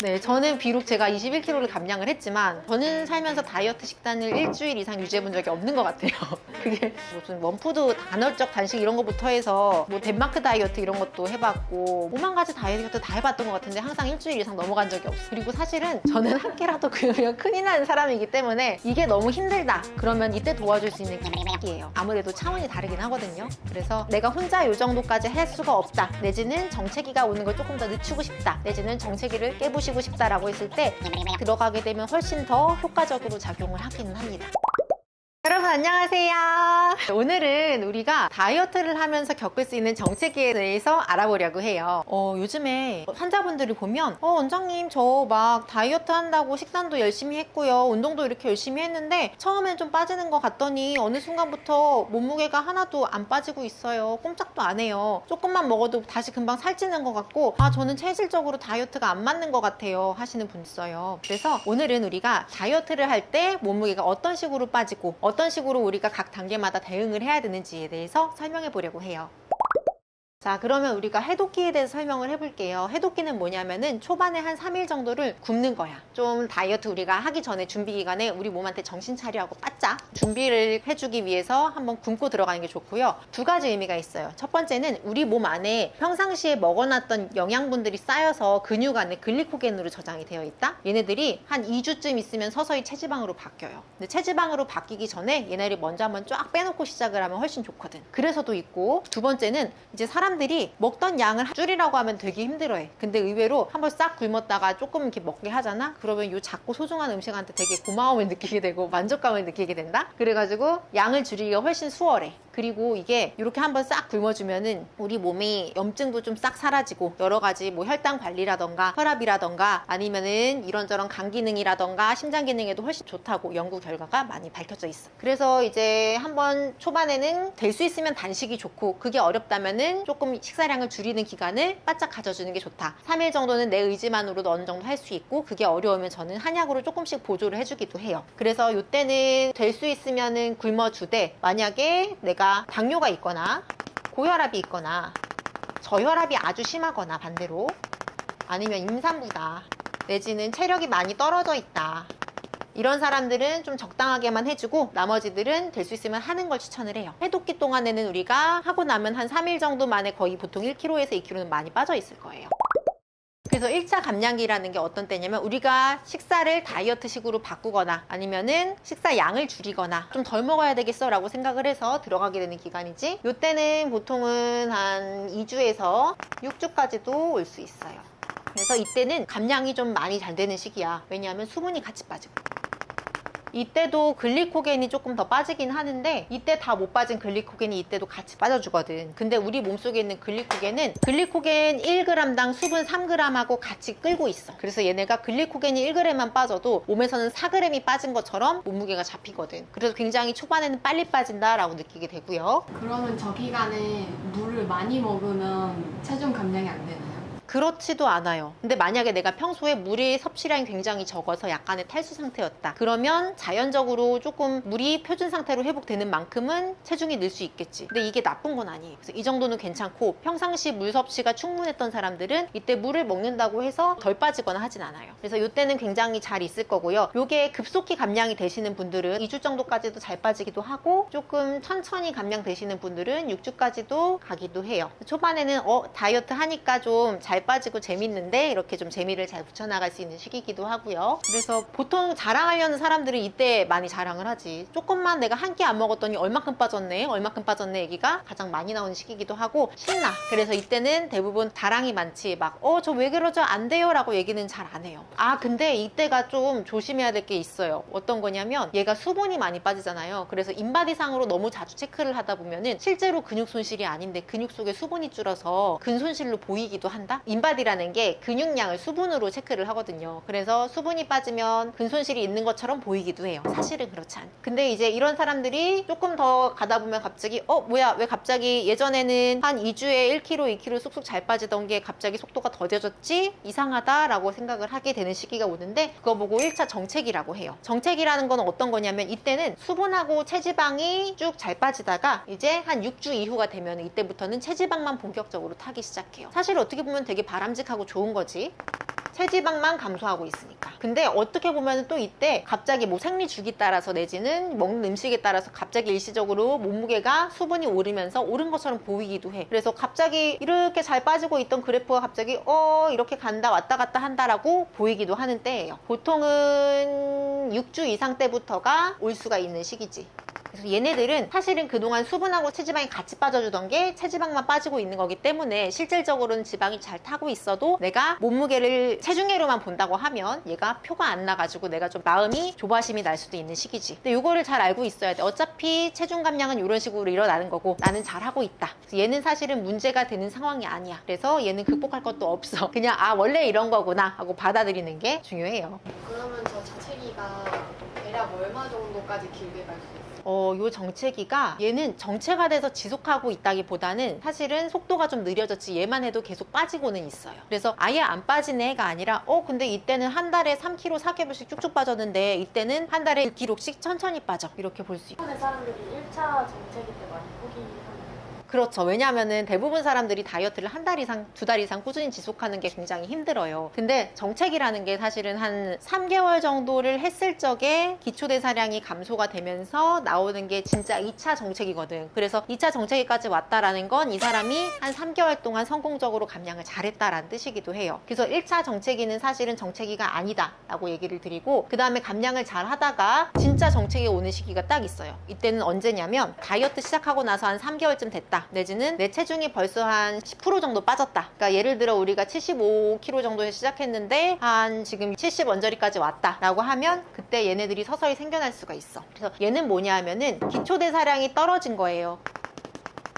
네, 저는 비록 제가 21kg를 감량을 했지만 저는 살면서 다이어트 식단을 일주일 이상 유지해본 적이 없는 것 같아요. 그게 무슨 원푸드 간헐적 단식 이런 것부터 해서 뭐 덴마크 다이어트 이런 것도 해봤고 5만 가지 다이어트 다 해봤던 것 같은데 항상 일주일 이상 넘어간 적이 없어요. 그리고 사실은 저는 한 끼라도 그냥 큰일 나는 사람이기 때문에 이게 너무 힘들다 그러면 이때 도와줄 수 있는 게 아무래도 차원이 다르긴 하거든요. 그래서 내가 혼자 이 정도까지 할 수가 없다 내지는 정체기가 오는 걸 조금 더 늦추고 싶다 내지는 정체기를 깨부시고 싶다라고 했을 때 들어가게 되면 훨씬 더 효과적으로 작용을 하기는 합니다. 여러분 안녕하세요. 오늘은 우리가 다이어트를 하면서 겪을 수 있는 정체기에 대해서 알아보려고 해요. 요즘에 환자분들이 보면 원장님 저 막 다이어트 한다고 식단도 열심히 했고요 운동도 이렇게 열심히 했는데 처음엔 좀 빠지는 것 같더니 어느 순간부터 몸무게가 하나도 안 빠지고 있어요. 꼼짝도 안 해요. 조금만 먹어도 다시 금방 살찌는 것 같고 저는 체질적으로 다이어트가 안 맞는 것 같아요 하시는 분 있어요. 그래서 오늘은 우리가 다이어트를 할 때 몸무게가 어떤 식으로 빠지고 어떤 식으로 우리가 각 단계마다 대응을 해야 되는지에 대해서 설명해 보려고 해요. 자, 그러면 우리가 해독기에 대해서 설명을 해볼게요. 해독기는 뭐냐면은 초반에 한 3일 정도를 굶는 거야. 좀 다이어트 우리가 하기 전에 준비 기간에 우리 몸한테 정신 차려하고 바짝 준비를 해주기 위해서 한번 굶고 들어가는 게 좋고요. 두 가지 의미가 있어요. 첫 번째는 우리 몸 안에 평상시에 먹어놨던 영양분들이 쌓여서 근육 안에 글리코겐으로 저장이 되어 있다. 얘네들이 한 2주쯤 있으면 서서히 체지방으로 바뀌어요. 근데 체지방으로 바뀌기 전에 얘네를 먼저 한번 쫙 빼놓고 시작을 하면 훨씬 좋거든. 그래서도 있고 두 번째는 이제 사람들이 먹던 양을 줄이라고 하면 되게 힘들어해. 근데 의외로 한번 싹 굶었다가 조금 이렇게 먹게 하잖아? 그러면 이 작고 소중한 음식한테 되게 고마움을 느끼게 되고 만족감을 느끼게 된다? 그래가지고 양을 줄이기가 훨씬 수월해. 그리고 이게 이렇게 한번 싹 굶어주면은 우리 몸이 염증도 좀 싹 사라지고 여러 가지 뭐 혈당 관리라던가 혈압이라던가 아니면은 이런저런 간 기능이라던가 심장 기능에도 훨씬 좋다고 연구 결과가 많이 밝혀져 있어. 그래서 이제 한번 초반에는 될 수 있으면 단식이 좋고 그게 어렵다면은 조금 식사량을 줄이는 기간을 바짝 가져주는 게 좋다. 3일 정도는 내 의지만으로도 어느 정도 할 수 있고 그게 어려우면 저는 한약으로 조금씩 보조를 해주기도 해요. 그래서 이때는 될 수 있으면은 굶어주되 만약에 내가 당뇨가 있거나 고혈압이 있거나 저혈압이 아주 심하거나 반대로 아니면 임산부다 내지는 체력이 많이 떨어져 있다 이런 사람들은 좀 적당하게만 해주고 나머지들은 될 수 있으면 하는 걸 추천을 해요. 해독기 동안에는 우리가 하고 나면 한 3일 정도 만에 거의 보통 1kg에서 2kg는 많이 빠져 있을 거예요. 그래서 1차 감량기라는 게 어떤 때냐면 우리가 식사를 다이어트식으로 바꾸거나 아니면은 식사 양을 줄이거나 좀 덜 먹어야 되겠어 라고 생각을 해서 들어가게 되는 기간이지 이때는 보통은 한 2주에서 6주까지도 올 수 있어요. 그래서 이때는 감량이 좀 많이 잘 되는 시기야. 왜냐하면 수분이 같이 빠지고 이때도 글리코겐이 조금 더 빠지긴 하는데 이때 다 못 빠진 글리코겐이 이때도 같이 빠져주거든. 근데 우리 몸속에 있는 글리코겐은 글리코겐 1g당 수분 3g하고 같이 끌고 있어. 그래서 얘네가 글리코겐이 1g만 빠져도 몸에서는 4g이 빠진 것처럼 몸무게가 잡히거든. 그래서 굉장히 초반에는 빨리 빠진다라고 느끼게 되고요. 그러면 저 기간에 물을 많이 먹으면 체중 감량이 안 되나요? 그렇지도 않아요. 근데 만약에 내가 평소에 물의 섭취량이 굉장히 적어서 약간의 탈수 상태였다 그러면 자연적으로 조금 물이 표준 상태로 회복되는 만큼은 체중이 늘 수 있겠지. 근데 이게 나쁜 건 아니에요. 그래서 이 정도는 괜찮고 평상시 물 섭취가 충분했던 사람들은 이때 물을 먹는다고 해서 덜 빠지거나 하진 않아요. 그래서 이때는 굉장히 잘 있을 거고요. 요게 급속히 감량이 되시는 분들은 2주 정도까지도 잘 빠지기도 하고 조금 천천히 감량 되시는 분들은 6주까지도 가기도 해요. 초반에는 다이어트 하니까 좀 잘 빠지고 재밌는데 이렇게 좀 재미를 잘 붙여나갈 수 있는 시기이기도 하고요. 그래서 보통 자랑하려는 사람들은 이때 많이 자랑을 하지. 조금만 내가 한 끼 안 먹었더니 얼마큼 빠졌네 얼마큼 빠졌네 얘기가 가장 많이 나오는 시기이기도 하고 신나. 그래서 이때는 대부분 자랑이 많지 막 저 왜 그러죠 안 돼요 라고 얘기는 잘 안 해요. 근데 이때가 좀 조심해야 될 게 있어요. 어떤 거냐면 얘가 수분이 많이 빠지잖아요. 그래서 인바디상으로 너무 자주 체크를 하다 보면은 실제로 근육 손실이 아닌데 근육 속에 수분이 줄어서 근손실로 보이기도 한다. 인바디라는 게 근육량을 수분으로 체크를 하거든요. 그래서 수분이 빠지면 근손실이 있는 것처럼 보이기도 해요. 사실은 그렇지 않아요. 근데 이제 이런 사람들이 조금 더 가다 보면 갑자기 뭐야 왜 갑자기 예전에는 한 2주에 1kg, 2kg 쑥쑥 잘 빠지던 게 갑자기 속도가 더뎌졌지? 이상하다 라고 생각을 하게 되는 시기가 오는데 그거 보고 1차 정체기라고 해요. 정체기라는 건 어떤 거냐면 이때는 수분하고 체지방이 쭉 잘 빠지다가 이제 한 6주 이후가 되면 이때부터는 체지방만 본격적으로 타기 시작해요. 사실 어떻게 보면 되게 바람직하고 좋은 거지. 체지방만 감소하고 있으니까. 근데 어떻게 보면 또 이때 갑자기 뭐 생리주기 따라서 내지는 먹는 음식에 따라서 갑자기 일시적으로 몸무게가 수분이 오르면서 오른 것처럼 보이기도 해. 그래서 갑자기 이렇게 잘 빠지고 있던 그래프가 갑자기 이렇게 간다 왔다 갔다 한다라고 보이기도 하는 때예요. 보통은 6주 이상 때부터가 올 수가 있는 시기지. 그래서 얘네들은 사실은 그동안 수분하고 체지방이 같이 빠져주던 게 체지방만 빠지고 있는 거기 때문에 실질적으로는 지방이 잘 타고 있어도 내가 몸무게를 체중계로만 본다고 하면 얘가 표가 안 나가지고 내가 좀 마음이 조바심이 날 수도 있는 시기지. 근데 이거를 잘 알고 있어야 돼. 어차피 체중 감량은 이런 식으로 일어나는 거고 나는 잘하고 있다. 그래서 얘는 사실은 문제가 되는 상황이 아니야. 그래서 얘는 극복할 것도 없어. 그냥 원래 이런 거구나 하고 받아들이는 게 중요해요. 그러면 저 자체기가 대략 얼마 정도까지 길게 갈 수 있어요? 요 정체기가 얘는 정체가 돼서 지속하고 있다기보다는 사실은 속도가 좀 느려졌지 얘만 해도 계속 빠지고는 있어요. 그래서 아예 안 빠진 애가 아니라 근데 이때는 한 달에 3kg, 4kg씩 쭉쭉 빠졌는데 이때는 한 달에 1kg씩 천천히 빠져. 이렇게 볼 수 있고. 대부분의 사람들이 1차 정체기 때 많이 포기하는 그렇죠. 왜냐하면은 대부분 사람들이 다이어트를 한 달 이상, 2달 이상 꾸준히 지속하는 게 굉장히 힘들어요. 근데 정체기라는 게 사실은 한 3개월 정도를 했을 적에 기초대사량이 감소가 되면서 나오는 게 진짜 2차 정체기거든. 그래서 2차 정체기까지 왔다라는 건 이 사람이 한 3개월 동안 성공적으로 감량을 잘했다라는 뜻이기도 해요. 그래서 1차 정체기는 사실은 정체기가 아니다 라고 얘기를 드리고 그 다음에 감량을 잘 하다가 진짜 정체기 오는 시기가 딱 있어요. 이때는 언제냐면 다이어트 시작하고 나서 한 3개월쯤 됐다. 내지는 내 체중이 벌써 한 10% 정도 빠졌다. 그러니까 예를 들어 우리가 75kg 정도에 시작했는데 한 지금 70 언저리까지 왔다 라고 하면 그때 얘네들이 서서히 생겨날 수가 있어. 그래서 얘는 뭐냐 하면은 기초대사량이 떨어진 거예요.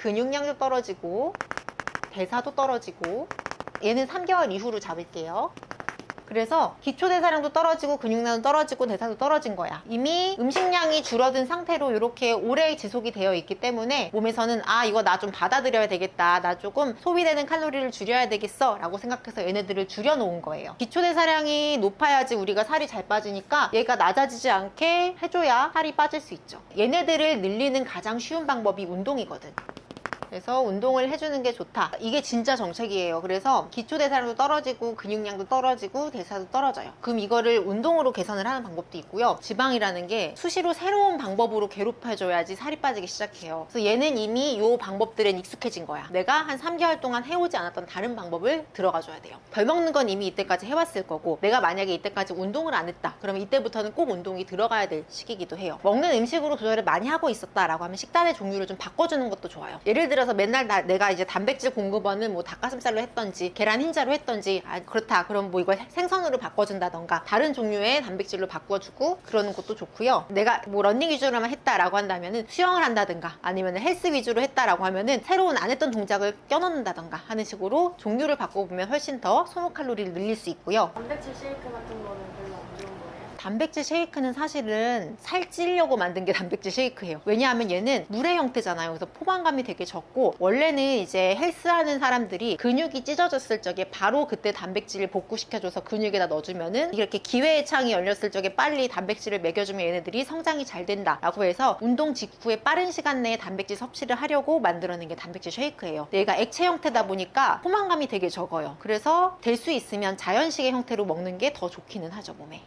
근육량도 떨어지고 대사도 떨어지고 얘는 3개월 이후로 잡을게요. 그래서 기초대사량도 떨어지고 근육량도 떨어지고 대사도 떨어진 거야. 이미 음식량이 줄어든 상태로 이렇게 오래 지속이 되어 있기 때문에 몸에서는 이거 나 좀 받아들여야 되겠다. 나 조금 소비되는 칼로리를 줄여야 되겠어 라고 생각해서 얘네들을 줄여놓은 거예요. 기초대사량이 높아야지 우리가 살이 잘 빠지니까 얘가 낮아지지 않게 해줘야 살이 빠질 수 있죠. 얘네들을 늘리는 가장 쉬운 방법이 운동이거든. 그래서 운동을 해주는 게 좋다. 이게 진짜 정책이에요. 그래서 기초대사량도 떨어지고 근육량도 떨어지고 대사도 떨어져요. 그럼 이거를 운동으로 개선을 하는 방법도 있고요. 지방이라는 게 수시로 새로운 방법으로 괴롭혀줘야지 살이 빠지기 시작해요. 그래서 얘는 이미 이 방법들엔 익숙해진 거야. 내가 한 3개월 동안 해오지 않았던 다른 방법을 들어가줘야 돼요. 덜 먹는 건 이미 이때까지 해왔을 거고 내가 만약에 이때까지 운동을 안 했다. 그러면 이때부터는 꼭 운동이 들어가야 될 시기이기도 해요. 먹는 음식으로 조절을 많이 하고 있었다라고 하면 식단의 종류를 좀 바꿔주는 것도 좋아요. 예를 들어서 맨날 내가 이제 단백질 공급원은 뭐 닭가슴살로 했던지 계란 흰자로 했던지 그렇다 그럼 뭐 이걸 생선으로 바꿔준다던가 다른 종류의 단백질로 바꿔주고 그러는 것도 좋고요. 내가 뭐 러닝 위주로만 했다라고 한다면은 수영을 한다든가 아니면 헬스 위주로 했다라고 하면은 새로운 안 했던 동작을 껴넣는다던가 하는 식으로 종류를 바꿔보면 훨씬 더 소모 칼로리를 늘릴 수 있고요. 단백질 쉐이크 같은 거는 별로 안 좋은 거예요? 단백질 쉐이크는 사실은 살찌려고 만든 게 단백질 쉐이크예요. 왜냐하면 얘는 물의 형태잖아요. 그래서 포만감이 되게 적고 원래는 이제 헬스하는 사람들이 근육이 찢어졌을 적에 바로 그때 단백질을 복구시켜줘서 근육에다 넣어주면은 이렇게 기회의 창이 열렸을 적에 빨리 단백질을 먹여주면 얘네들이 성장이 잘 된다라고 해서 운동 직후에 빠른 시간 내에 단백질 섭취를 하려고 만들어낸 게 단백질 쉐이크예요. 얘가 액체 형태다 보니까 포만감이 되게 적어요. 그래서 될 수 있으면 자연식의 형태로 먹는 게 더 좋기는 하죠, 몸에.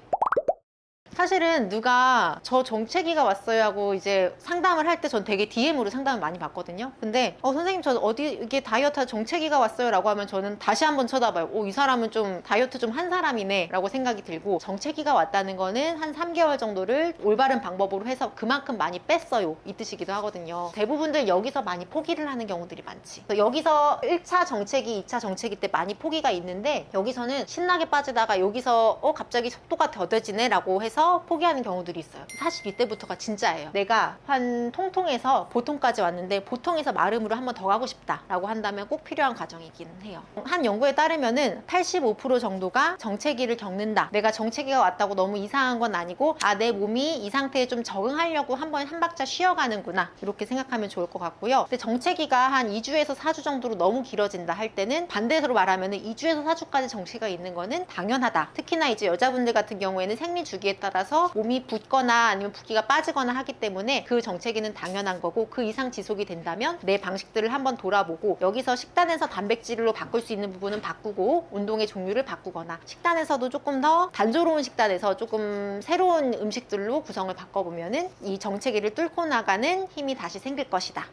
사실은 누가 저 정체기가 왔어요 하고 이제 상담을 할 때 전 되게 DM으로 상담을 많이 받거든요. 근데 선생님 저 어디 이게 다이어트 정체기가 왔어요 라고 하면 저는 다시 한번 쳐다봐요. 이 사람은 좀 다이어트 좀 한 사람이네 라고 생각이 들고 정체기가 왔다는 거는 한 3개월 정도를 올바른 방법으로 해서 그만큼 많이 뺐어요 이 뜻이기도 하거든요. 대부분들 여기서 많이 포기를 하는 경우들이 많지. 여기서 1차 정체기, 2차 정체기 때 많이 포기가 있는데 여기서는 신나게 빠지다가 여기서 갑자기 속도가 더뎌지네 라고 해서 포기하는 경우들이 있어요. 사실 이때부터가 진짜예요. 내가 한 통통에서 보통까지 왔는데 보통에서 마름으로 한 번 더 가고 싶다 라고 한다면 꼭 필요한 과정이기는 해요. 한 연구에 따르면은 85% 정도가 정체기를 겪는다. 내가 정체기가 왔다고 너무 이상한 건 아니고 내 몸이 이 상태에 좀 적응하려고 한 박자 쉬어가는구나 이렇게 생각하면 좋을 것 같고요. 근데 정체기가 한 2주에서 4주 정도로 너무 길어진다 할 때는 반대로 말하면 2주에서 4주까지 정체기가 있는 거는 당연하다. 특히나 이제 여자분들 같은 경우에는 생리 주기에 따라 받아서 몸이 붓거나 아니면 붓기가 빠지거나 하기 때문에 그 정체기는 당연한 거고, 그 이상 지속이 된다면 내 방식들을 한번 돌아보고 여기서 식단에서 단백질로 바꿀 수 있는 부분은 바꾸고 운동의 종류를 바꾸거나, 식단에서도 조금 더 단조로운 식단에서 조금 새로운 음식들로 구성을 바꿔보면은 이 정체기를 뚫고 나가는 힘이 다시 생길 것이다.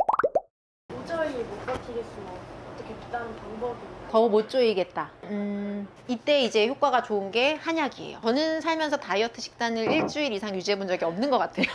도저히 못 버티겠으면 어떻게 다른 방법이 있나요? 더 못 조이겠다. 이때 이제 효과가 좋은 게 한약이에요. 저는 살면서 다이어트 식단을 일주일 이상 유지해 본 적이 없는 것 같아요.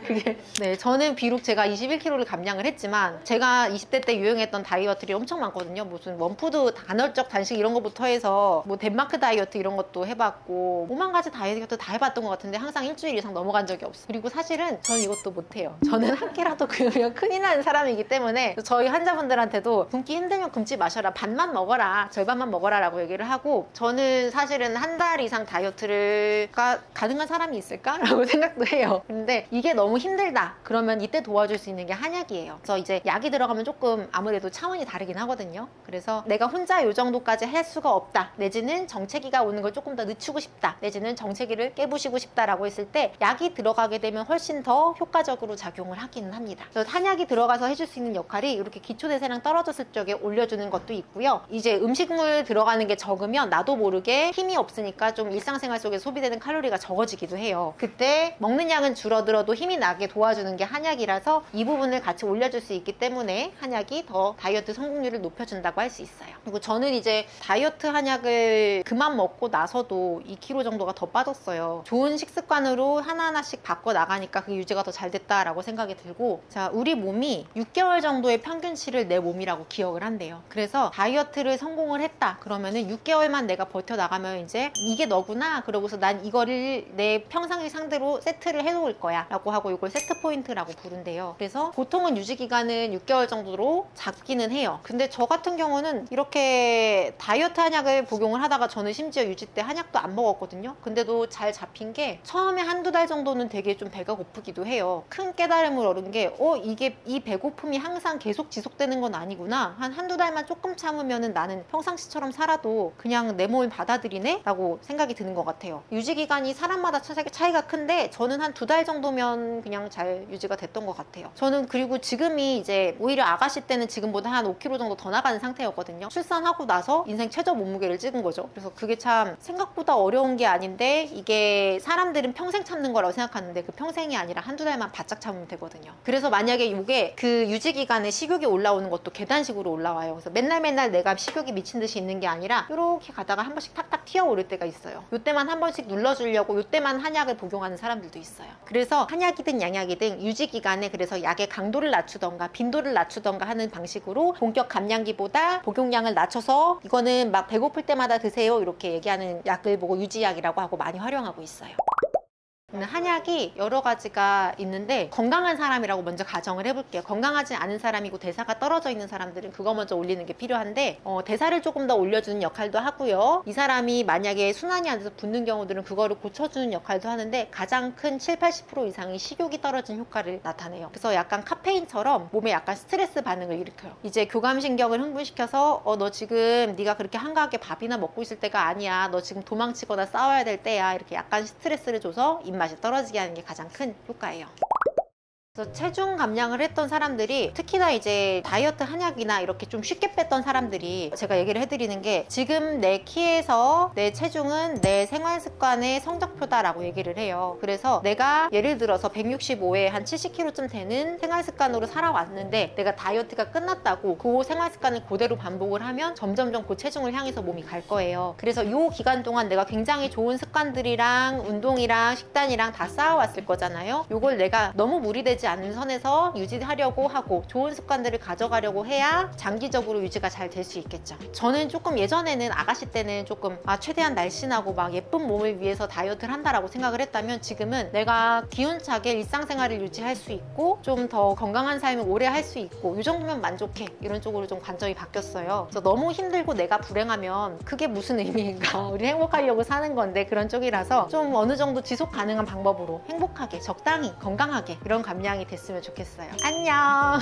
그게 네, 저는 비록 제가 21kg를 감량을 했지만 제가 20대 때 유행했던 다이어트들이 엄청 많거든요. 무슨 원푸드 간헐적 단식 이런 것부터 해서 뭐 덴마크 다이어트 이런 것도 해봤고 오만 가지 다이어트 다 해봤던 것 같은데 항상 일주일 이상 넘어간 적이 없어요. 그리고 사실은 저는 이것도 못해요. 저는 한 끼라도 그러면 큰일 나는 사람이기 때문에 저희 환자분들한테도 굶기 힘들면 굶지 마셔라, 반만 먹어라, 절반만 먹어라 라고 얘기를 하고, 저는 사실은 한 달 이상 다이어트가 가능한 사람이 있을까? 라고 생각도 해요. 근데 이게 너무 힘들다 그러면 이때 도와줄 수 있는 게 한약이에요. 그래서 이제 약이 들어가면 조금 아무래도 차원이 다르긴 하거든요. 그래서 내가 혼자 이 정도까지 할 수가 없다, 내지는 정체기가 오는 걸 조금 더 늦추고 싶다, 내지는 정체기를 깨부시고 싶다라고 했을 때 약이 들어가게 되면 훨씬 더 효과적으로 작용을 하기는 합니다. 그래서 한약이 들어가서 해줄 수 있는 역할이 이렇게 기초대사량 떨어졌을 적에 올려주는 것도 있고요. 이제 음식물 들어가는 게 적으면 나도 모르게 힘이 없으니까 좀 일상생활 속에 소비되는 칼로리가 적어지기도 해요. 그때 먹는 양은 줄어들어도 힘이 나게 도와주는 게 한약이라서 이 부분을 같이 올려줄 수 있기 때문에 한약이 더 다이어트 성공률을 높여준다고 할 수 있어요. 그리고 저는 이제 다이어트 한약을 그만 먹고 나서도 2kg 정도가 더 빠졌어요. 좋은 식습관으로 하나하나씩 바꿔 나가니까 그 유지가 더 잘 됐다라고 생각이 들고, 자, 우리 몸이 6개월 정도의 평균치를 내 몸이라고 기억을 한대요. 그래서 다이어트를 성공을 했다 그러면은 6개월만 내가 버텨 나가면 이제 이게 너구나, 그러고서 난 이거를 내 평상시 상대로 세트를 해놓을 거야 라고 하고 이걸 세트 포인트라고 부른대요. 그래서 보통은 유지 기간은 6개월 정도로 잡기는 해요. 근데 저 같은 경우는 이렇게 다이어트 한약을 복용을 하다가 저는 심지어 유지 때 한약도 안 먹었거든요. 근데도 잘 잡힌 게 처음에 한두 달 정도는 되게 좀 배가 고프기도 해요. 큰 깨달음을 얻은 게 이게 이 배고픔이 항상 계속 지속되는 건 아니구나, 한두 달만 조금 참으면은 나는 평상시처럼 살아도 그냥 내 몸을 받아들이네 라고 생각이 드는 것 같아요. 유지기간이 사람마다 차이가 큰데 저는 한 2달 정도면 그냥 잘 유지가 됐던 것 같아요. 저는 그리고 지금이 이제 오히려 아가씨 때는 지금보다 한 5kg 정도 더 나가는 상태였거든요. 출산하고 나서 인생 최저 몸무게를 찍은 거죠. 그래서 그게 참 생각보다 어려운 게 아닌데, 이게 사람들은 평생 참는 거라고 생각하는데 그 평생이 아니라 한두 달만 바짝 참으면 되거든요. 그래서 만약에 이게 그 유지기간에 식욕이 올라오는 것도 계단식으로 올라와요. 그래서 맨날 내가 식욕이 미친 듯이 있는 게 아니라 이렇게 가다가 한 번씩 탁탁 튀어오를 때가 있어요. 이때만 한 번씩 눌러주려고 이때만 한약을 복용하는 사람들도 있어요. 그래서 한약이든 양약이든 유지기간에 그래서 약의 강도를 낮추던가 빈도를 낮추던가 하는 방식으로 본격 감량기보다 복용량을 낮춰서 이거는 막 배고플 때마다 드세요 이렇게 얘기하는 약을 보고 유지약이라고 하고 많이 활용하고 있어요. 한약이 여러 가지가 있는데 건강한 사람이라고 먼저 가정을 해볼게요. 건강하지 않은 사람이고 대사가 떨어져 있는 사람들은 그거 먼저 올리는 게 필요한데, 대사를 조금 더 올려주는 역할도 하고요. 이 사람이 만약에 순환이 안 돼서 붓는 경우들은 그거를 고쳐주는 역할도 하는데, 가장 큰 70~80% 이상이 식욕이 떨어진 효과를 나타내요. 그래서 약간 카페인처럼 몸에 약간 스트레스 반응을 일으켜요. 이제 교감신경을 흥분시켜서 너 지금 네가 그렇게 한가하게 밥이나 먹고 있을 때가 아니야, 너 지금 도망치거나 싸워야 될 때야, 이렇게 약간 스트레스를 줘서 입맛이 떨어지게 하는 게 가장 큰 효과예요. 그래서 체중 감량을 했던 사람들이, 특히나 이제 다이어트 한약이나 이렇게 좀 쉽게 뺐던 사람들이 제가 얘기를 해드리는 게, 지금 내 키에서 내 체중은 내 생활 습관의 성적표다라고 얘기를 해요. 그래서 내가 예를 들어서 165에 한 70kg쯤 되는 생활 습관으로 살아왔는데 내가 다이어트가 끝났다고 그 생활 습관을 그대로 반복을 하면 점점점 그 체중을 향해서 몸이 갈 거예요. 그래서 이 기간 동안 내가 굉장히 좋은 습관들이랑 운동이랑 식단이랑 다 쌓아왔을 거잖아요. 이걸 내가 너무 무리되지 않는 선에서 유지하려고 하고 좋은 습관들을 가져가려고 해야 장기적으로 유지가 잘 될 수 있겠죠. 저는 조금 예전에는 아가씨 때는 조금 최대한 날씬하고 막 예쁜 몸을 위해서 다이어트를 한다라고 생각을 했다면, 지금은 내가 기운차게 일상생활을 유지할 수 있고 좀 더 건강한 삶을 오래 할 수 있고 이 정도면 만족해, 이런 쪽으로 좀 관점이 바뀌었어요. 그래서 너무 힘들고 내가 불행하면 그게 무슨 의미인가, 우리 행복하려고 사는 건데, 그런 쪽이라서 좀 어느 정도 지속 가능한 방법으로 행복하게 적당히 건강하게 이런 감량이 됐으면 좋겠어요. 안녕.